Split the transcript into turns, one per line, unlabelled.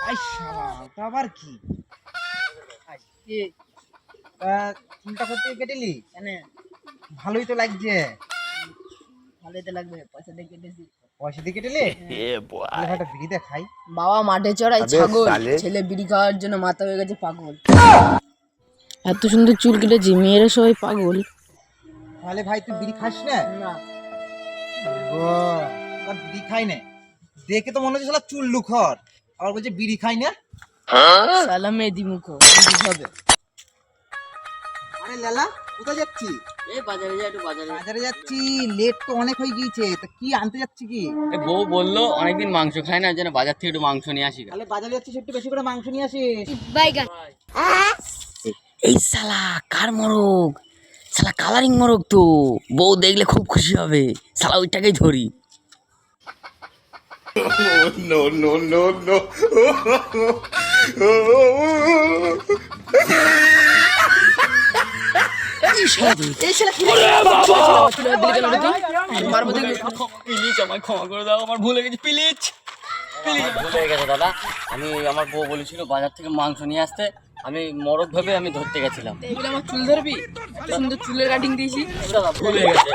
I শালা ওটা আবার কি? আজকে চিন্তা করতে কেটেলি কেন? ভালোই তো লাগছে।
ভালোই তো লাগবে, পয়সা দিয়ে কেটেছি।
পয়সা দিয়ে কেটেলি? তাহলে একটা বিড়ি দে খাই।
বাবা মাঠে চড়াই ছাগল, ছেলে বিড়ি খাওয়ার জন্য মাথা হয়ে গেছে পাগল। এত সুন্দর চুল কেটেছি, মেয়েরা সবাই পাগল।
তাহলে ভাই তুই বিড়ি খাস না?
না,
বিড়ি খাই না দেখে তো মনে হচ্ছে শালা চুল লুখর, আবার বলছে বিড়ি খাই না।
সালা মেদি মুখো হবে।
আরে লালা কোথায় যাচ্ছি?
এই বাজারে যাই, একটু বাজারে।
বাজারে যাচ্ছি, লেট তো অনেক হয়ে গিয়েছে, তা কি আনতে যাচ্ছি কি?
বউ বললো অনেকদিন মাংস খায় না, যেন বাজার থেকে একটু মাংস নিয়ে আসি।
তাহলে বাজারে যাচ্ছিস একটু বেশি করে মাংস নিয়ে আসিস।
এই শালা কার মরক, শালা কালারিং মরক তো, বউ দেখলে খুব খুশি হবে, শালা ওইটাকেই ধরি।
No, no, no, no.
আমায় ক্ষমা করে দাও, আমার ভুলে গেছি, প্লিজ। ভুলে গেছে দাদা, আমি আমার বউ বলেছিল বাজার থেকে মাংস নিয়ে আসতে, আমি মরক ভেবে আমি ধরতে গেছিলাম। এগুলো আমার চুল ধরবি, সুন্দর চুলের কাটিং দিয়েছি, দাদা ভুলে গেছে।